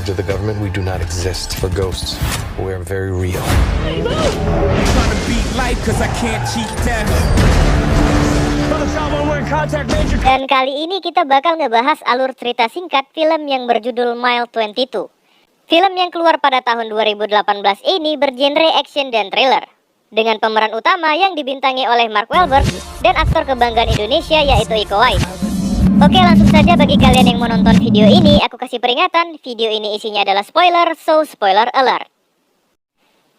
According to the government, we do not exist for ghosts. We are very real. Trying to beat life 'cause I can't cheat death. Dan kali ini kita bakal ngebahas alur cerita singkat film yang berjudul Mile 22. Film yang keluar pada tahun 2018 ini bergenre action dan thriller, dengan pemeran utama yang dibintangi oleh Mark Wahlberg dan aktor kebanggaan Indonesia yaitu Iko Uwais. Oke, langsung saja bagi kalian yang mau nonton video ini, aku kasih peringatan, video ini isinya adalah spoiler, so spoiler alert.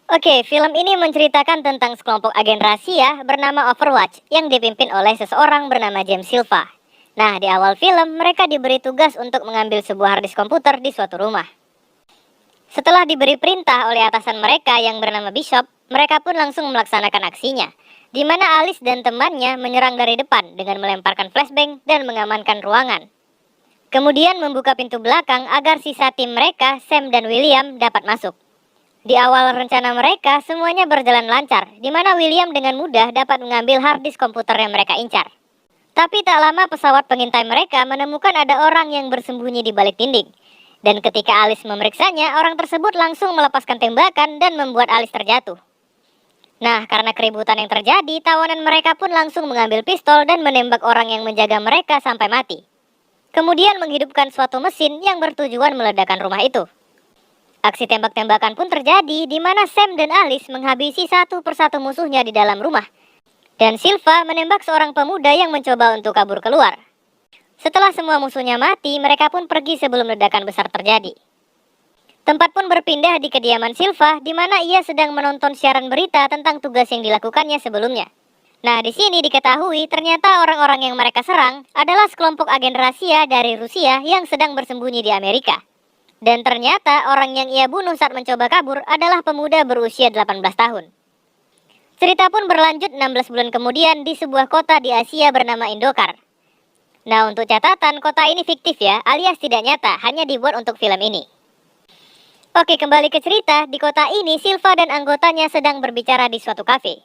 Oke, film ini menceritakan tentang sekelompok agen rahasia bernama Overwatch yang dipimpin oleh seseorang bernama James Silva. Nah, di awal film mereka diberi tugas untuk mengambil sebuah harddisk komputer di suatu rumah. Setelah diberi perintah oleh atasan mereka yang bernama Bishop, mereka pun langsung melaksanakan aksinya, di mana Alice dan temannya menyerang dari depan dengan melemparkan flashbang dan mengamankan ruangan. Kemudian membuka pintu belakang agar sisa tim mereka, Sam dan William, dapat masuk. Di awal rencana mereka, semuanya berjalan lancar, di mana William dengan mudah dapat mengambil harddisk komputer yang mereka incar. Tapi tak lama pesawat pengintai mereka menemukan ada orang yang bersembunyi di balik dinding. Dan ketika Alice memeriksanya, orang tersebut langsung melepaskan tembakan dan membuat Alice terjatuh. Nah, karena keributan yang terjadi, tawanan mereka pun langsung mengambil pistol dan menembak orang yang menjaga mereka sampai mati. Kemudian menghidupkan suatu mesin yang bertujuan meledakkan rumah itu. Aksi tembak-tembakan pun terjadi di mana Sam dan Alice menghabisi satu persatu musuhnya di dalam rumah. Dan Silva menembak seorang pemuda yang mencoba untuk kabur keluar. Setelah semua musuhnya mati, mereka pun pergi sebelum ledakan besar terjadi. Tempat pun berpindah di kediaman Silva, di mana ia sedang menonton siaran berita tentang tugas yang dilakukannya sebelumnya. Nah, di sini diketahui ternyata orang-orang yang mereka serang adalah sekelompok agen rahasia dari Rusia yang sedang bersembunyi di Amerika. Dan ternyata orang yang ia bunuh saat mencoba kabur adalah pemuda berusia 18 tahun. Cerita pun berlanjut 16 bulan kemudian di sebuah kota di Asia bernama Indokar. Nah, untuk catatan, kota ini fiktif ya, alias tidak nyata, hanya dibuat untuk film ini. Oke, kembali ke cerita. Di kota ini, Silva dan anggotanya sedang berbicara di suatu kafe.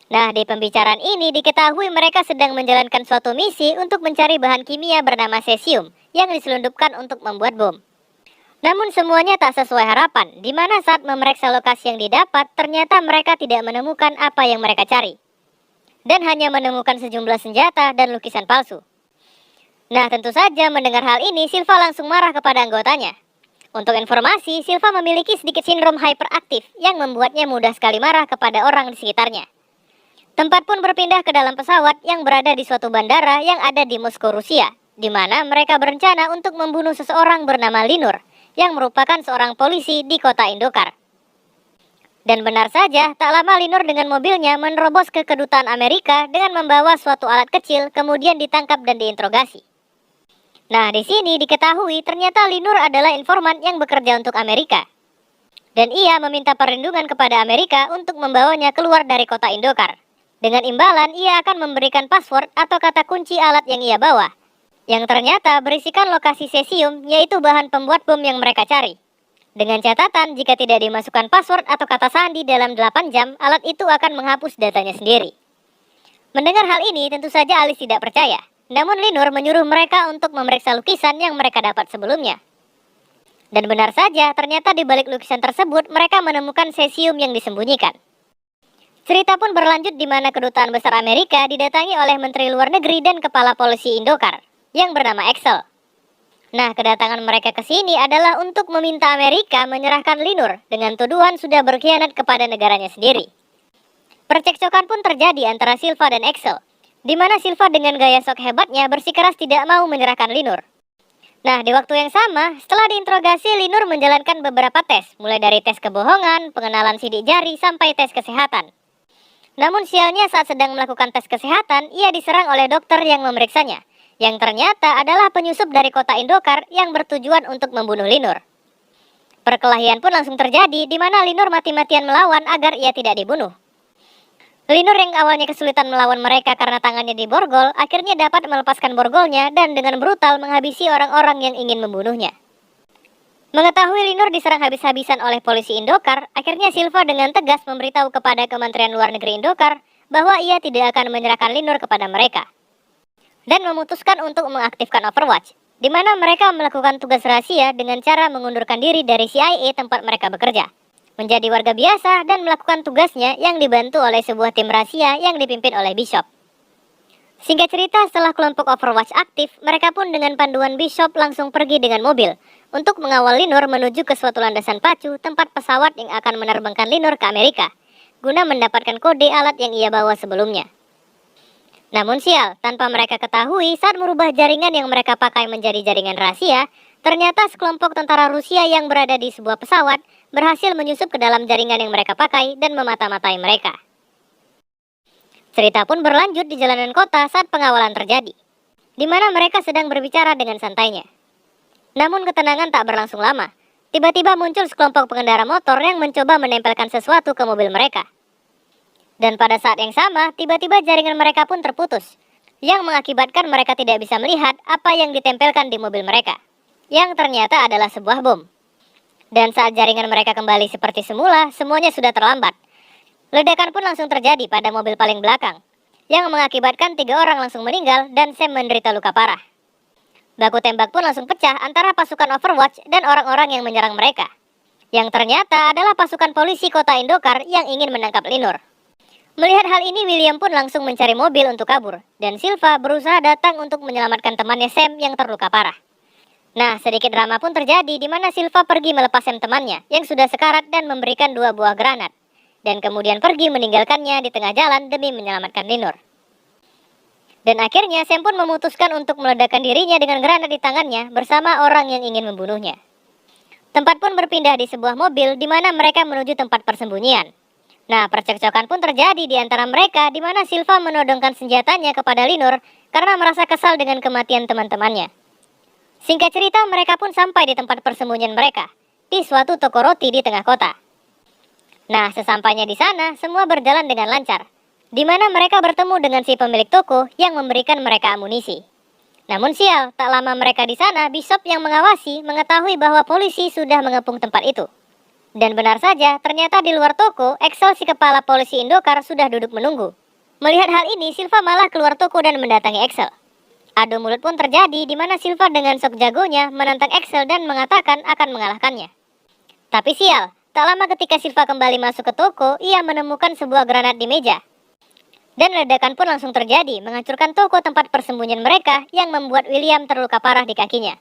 Nah, di pembicaraan ini diketahui mereka sedang menjalankan suatu misi untuk mencari bahan kimia bernama cesium yang diselundupkan untuk membuat bom. Namun semuanya tak sesuai harapan, di mana saat memeriksa lokasi yang didapat, ternyata mereka tidak menemukan apa yang mereka cari. Dan hanya menemukan sejumlah senjata dan lukisan palsu. Nah, tentu saja mendengar hal ini, Silva langsung marah kepada anggotanya. Untuk informasi, Silva memiliki sedikit sindrom hyperaktif yang membuatnya mudah sekali marah kepada orang di sekitarnya. Tempat pun berpindah ke dalam pesawat yang berada di suatu bandara yang ada di Moskow, Rusia, di mana mereka berencana untuk membunuh seseorang bernama Linur, yang merupakan seorang polisi di kota Indokar. Dan benar saja, tak lama Linur dengan mobilnya menerobos ke kedutaan Amerika dengan membawa suatu alat kecil, kemudian ditangkap dan diinterogasi. Nah, di sini diketahui ternyata Linur adalah informan yang bekerja untuk Amerika. Dan ia meminta perlindungan kepada Amerika untuk membawanya keluar dari kota Indokar. Dengan imbalan, ia akan memberikan password atau kata kunci alat yang ia bawa, yang ternyata berisikan lokasi cesium, yaitu bahan pembuat bom yang mereka cari. Dengan catatan, jika tidak dimasukkan password atau kata sandi dalam 8 jam, alat itu akan menghapus datanya sendiri. Mendengar hal ini, tentu saja Alice tidak percaya. Namun Linur menyuruh mereka untuk memeriksa lukisan yang mereka dapat sebelumnya. Dan benar saja, ternyata di balik lukisan tersebut mereka menemukan cesium yang disembunyikan. Cerita pun berlanjut di mana kedutaan besar Amerika didatangi oleh Menteri Luar Negeri dan Kepala Polisi Indokar yang bernama Axel. Nah, kedatangan mereka ke sini adalah untuk meminta Amerika menyerahkan Linur dengan tuduhan sudah berkhianat kepada negaranya sendiri. Percekcokan pun terjadi antara Silva dan Axel, di mana Silva dengan gaya sok hebatnya bersikeras tidak mau menyerahkan Linur. Nah, di waktu yang sama, setelah diinterogasi, Linur menjalankan beberapa tes, mulai dari tes kebohongan, pengenalan sidik jari, sampai tes kesehatan. Namun sialnya saat sedang melakukan tes kesehatan, ia diserang oleh dokter yang memeriksanya, yang ternyata adalah penyusup dari kota Indokar yang bertujuan untuk membunuh Linur. Perkelahian pun langsung terjadi, di mana Linur mati-matian melawan agar ia tidak dibunuh. Linur yang awalnya kesulitan melawan mereka karena tangannya diborgol, akhirnya dapat melepaskan borgolnya dan dengan brutal menghabisi orang-orang yang ingin membunuhnya. Mengetahui Linur diserang habis-habisan oleh polisi Indokar, akhirnya Silva dengan tegas memberitahu kepada Kementerian Luar Negeri Indokar bahwa ia tidak akan menyerahkan Linur kepada mereka. Dan memutuskan untuk mengaktifkan Overwatch, di mana mereka melakukan tugas rahasia dengan cara mengundurkan diri dari CIA tempat mereka bekerja, menjadi warga biasa dan melakukan tugasnya yang dibantu oleh sebuah tim rahasia yang dipimpin oleh Bishop. Singkat cerita, setelah kelompok Overwatch aktif, mereka pun dengan panduan Bishop langsung pergi dengan mobil untuk mengawal Linur menuju ke suatu landasan pacu tempat pesawat yang akan menerbangkan Linur ke Amerika, guna mendapatkan kode alat yang ia bawa sebelumnya. Namun sial, tanpa mereka ketahui saat merubah jaringan yang mereka pakai menjadi jaringan rahasia, ternyata sekelompok tentara Rusia yang berada di sebuah pesawat berhasil menyusup ke dalam jaringan yang mereka pakai dan memata-matai mereka. Cerita pun berlanjut di jalanan kota saat pengawalan terjadi, di mana mereka sedang berbicara dengan santainya. Namun ketenangan tak berlangsung lama. Tiba-tiba muncul sekelompok pengendara motor yang mencoba menempelkan sesuatu ke mobil mereka. Dan pada saat yang sama, tiba-tiba jaringan mereka pun terputus, yang mengakibatkan mereka tidak bisa melihat apa yang ditempelkan di mobil mereka, yang ternyata adalah sebuah bom. Dan saat jaringan mereka kembali seperti semula, semuanya sudah terlambat. Ledakan pun langsung terjadi pada mobil paling belakang, yang mengakibatkan 3 orang langsung meninggal dan Sam menderita luka parah. Baku tembak pun langsung pecah antara pasukan Overwatch dan orang-orang yang menyerang mereka, yang ternyata adalah pasukan polisi kota Indokar yang ingin menangkap Linur. Melihat hal ini, William pun langsung mencari mobil untuk kabur, dan Silva berusaha datang untuk menyelamatkan temannya Sam yang terluka parah. Nah, sedikit drama pun terjadi di mana Silva pergi melepas Sam temannya yang sudah sekarat dan memberikan 2 buah granat, dan kemudian pergi meninggalkannya di tengah jalan demi menyelamatkan Linur. Dan akhirnya Sam pun memutuskan untuk meledakkan dirinya dengan granat di tangannya bersama orang yang ingin membunuhnya. Tempat pun berpindah di sebuah mobil di mana mereka menuju tempat persembunyian. Nah, percekcokan pun terjadi di antara mereka di mana Silva menodongkan senjatanya kepada Linur karena merasa kesal dengan kematian teman-temannya. Singkat cerita, mereka pun sampai di tempat persembunyian mereka, di suatu toko roti di tengah kota. Nah, sesampainya di sana, semua berjalan dengan lancar, di mana mereka bertemu dengan si pemilik toko yang memberikan mereka amunisi. Namun sial, tak lama mereka di sana, Bishop yang mengawasi mengetahui bahwa polisi sudah mengepung tempat itu. Dan benar saja, ternyata di luar toko, Axel si kepala polisi Indokar sudah duduk menunggu. Melihat hal ini, Silva malah keluar toko dan mendatangi Axel. Adu mulut pun terjadi di mana Silva dengan sok jagonya menantang Axel dan mengatakan akan mengalahkannya. Tapi sial, tak lama ketika Silva kembali masuk ke toko, ia menemukan sebuah granat di meja. Dan ledakan pun langsung terjadi, menghancurkan toko tempat persembunyian mereka yang membuat William terluka parah di kakinya.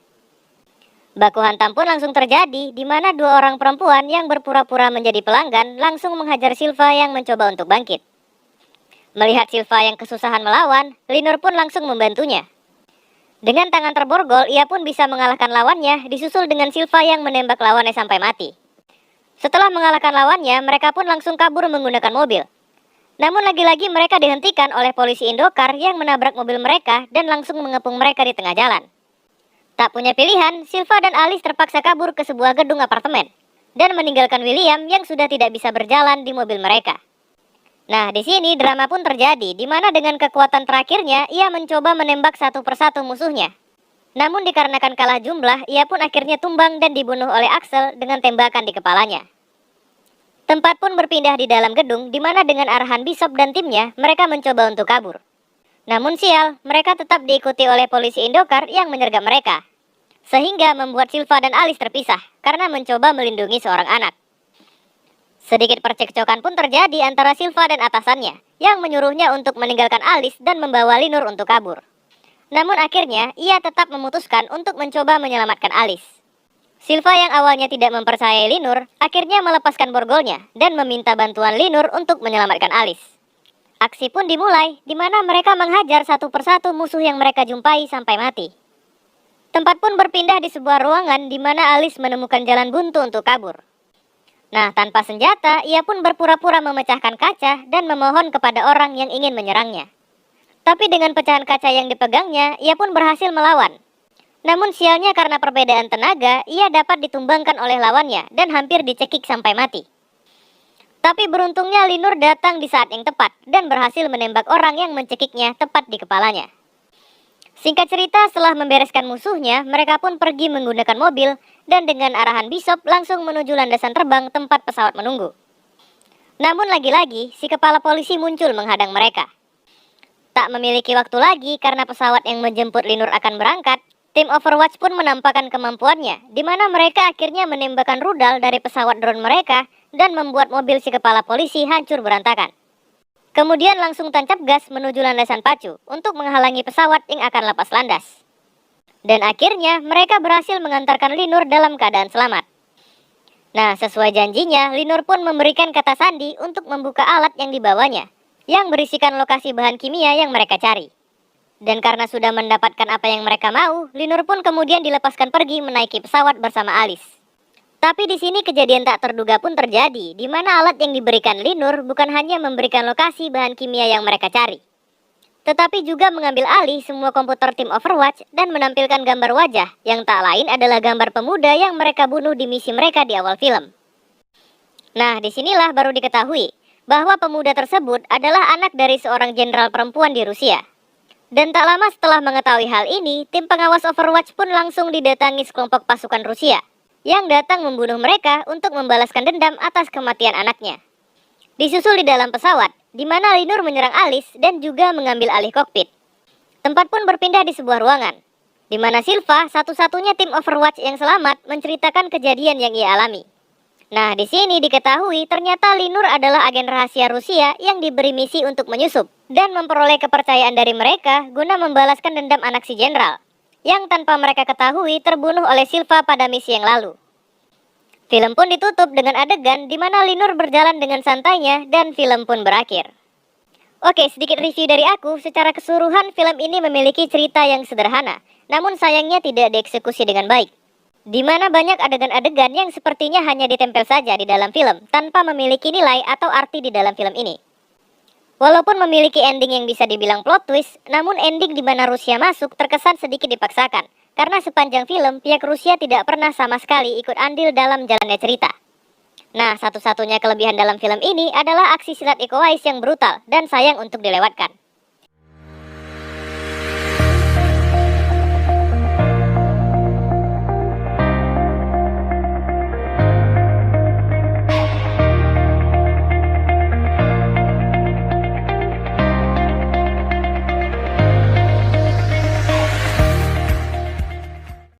Baku hantam pun langsung terjadi, di mana 2 orang perempuan yang berpura-pura menjadi pelanggan langsung menghajar Silva yang mencoba untuk bangkit. Melihat Silva yang kesusahan melawan, Linur pun langsung membantunya. Dengan tangan terborgol, ia pun bisa mengalahkan lawannya, disusul dengan Silva yang menembak lawannya sampai mati. Setelah mengalahkan lawannya, mereka pun langsung kabur menggunakan mobil. Namun lagi-lagi mereka dihentikan oleh polisi Indokar yang menabrak mobil mereka dan langsung mengepung mereka di tengah jalan. Tak punya pilihan, Silva dan Alice terpaksa kabur ke sebuah gedung apartemen dan meninggalkan William yang sudah tidak bisa berjalan di mobil mereka. Nah, di sini drama pun terjadi, di mana dengan kekuatan terakhirnya, ia mencoba menembak satu persatu musuhnya. Namun dikarenakan kalah jumlah, ia pun akhirnya tumbang dan dibunuh oleh Axel dengan tembakan di kepalanya. Tempat pun berpindah di dalam gedung, di mana dengan arahan Bishop dan timnya, mereka mencoba untuk kabur. Namun sial, mereka tetap diikuti oleh polisi Indokar yang menyergap mereka, sehingga membuat Silva dan Alice terpisah karena mencoba melindungi seorang anak. Sedikit percekcokan pun terjadi antara Silva dan atasannya, yang menyuruhnya untuk meninggalkan Alice dan membawa Linur untuk kabur. Namun akhirnya, ia tetap memutuskan untuk mencoba menyelamatkan Alice. Silva yang awalnya tidak mempercayai Linur, akhirnya melepaskan borgolnya dan meminta bantuan Linur untuk menyelamatkan Alice. Aksi pun dimulai, di mana mereka menghajar satu persatu musuh yang mereka jumpai sampai mati. Tempat pun berpindah di sebuah ruangan di mana Alice menemukan jalan buntu untuk kabur. Nah, tanpa senjata, ia pun berpura-pura memecahkan kaca dan memohon kepada orang yang ingin menyerangnya. Tapi dengan pecahan kaca yang dipegangnya, ia pun berhasil melawan. Namun sialnya karena perbedaan tenaga, ia dapat ditumbangkan oleh lawannya dan hampir dicekik sampai mati. Tapi beruntungnya Linur datang di saat yang tepat dan berhasil menembak orang yang mencekiknya tepat di kepalanya. Singkat cerita, setelah membereskan musuhnya, mereka pun pergi menggunakan mobil dan dengan arahan Bishop langsung menuju landasan terbang tempat pesawat menunggu. Namun lagi-lagi, si kepala polisi muncul menghadang mereka. Tak memiliki waktu lagi karena pesawat yang menjemput Linur akan berangkat, Tim Overwatch pun menampakkan kemampuannya, di mana mereka akhirnya menembakkan rudal dari pesawat drone mereka dan membuat mobil si kepala polisi hancur berantakan. Kemudian langsung tancap gas menuju landasan pacu untuk menghalangi pesawat yang akan lepas landas. Dan akhirnya mereka berhasil mengantarkan Linur dalam keadaan selamat. Nah, sesuai janjinya, Linur pun memberikan kata sandi untuk membuka alat yang dibawanya, yang berisikan lokasi bahan kimia yang mereka cari. Dan karena sudah mendapatkan apa yang mereka mau, Linur pun kemudian dilepaskan pergi menaiki pesawat bersama Alice. Tapi di sini kejadian tak terduga pun terjadi, di mana alat yang diberikan Linur bukan hanya memberikan lokasi bahan kimia yang mereka cari, tetapi juga mengambil alih semua komputer tim Overwatch dan menampilkan gambar wajah yang tak lain adalah gambar pemuda yang mereka bunuh di misi mereka di awal film. Nah, disinilah baru diketahui bahwa pemuda tersebut adalah anak dari seorang jenderal perempuan di Rusia. Dan tak lama setelah mengetahui hal ini, tim pengawas Overwatch pun langsung didatangi sekelompok pasukan Rusia yang datang membunuh mereka untuk membalaskan dendam atas kematian anaknya. Disusul di dalam pesawat, di mana Linur menyerang Alice dan juga mengambil alih kokpit. Tempat pun berpindah di sebuah ruangan, di mana Silva, satu-satunya tim Overwatch yang selamat, menceritakan kejadian yang ia alami. Nah, di sini diketahui ternyata Linur adalah agen rahasia Rusia yang diberi misi untuk menyusup dan memperoleh kepercayaan dari mereka guna membalaskan dendam anak si jenderal, yang tanpa mereka ketahui terbunuh oleh Silva pada misi yang lalu. Film pun ditutup dengan adegan di mana Linur berjalan dengan santainya dan film pun berakhir. Oke, sedikit review dari aku. Secara keseluruhan film ini memiliki cerita yang sederhana, namun sayangnya tidak dieksekusi dengan baik, di mana banyak adegan-adegan yang sepertinya hanya ditempel saja di dalam film tanpa memiliki nilai atau arti di dalam film ini. Walaupun memiliki ending yang bisa dibilang plot twist, namun ending di mana Rusia masuk terkesan sedikit dipaksakan, karena sepanjang film pihak Rusia tidak pernah sama sekali ikut andil dalam jalannya cerita. Nah, satu-satunya kelebihan dalam film ini adalah aksi silat Iko Uwais yang brutal dan sayang untuk dilewatkan.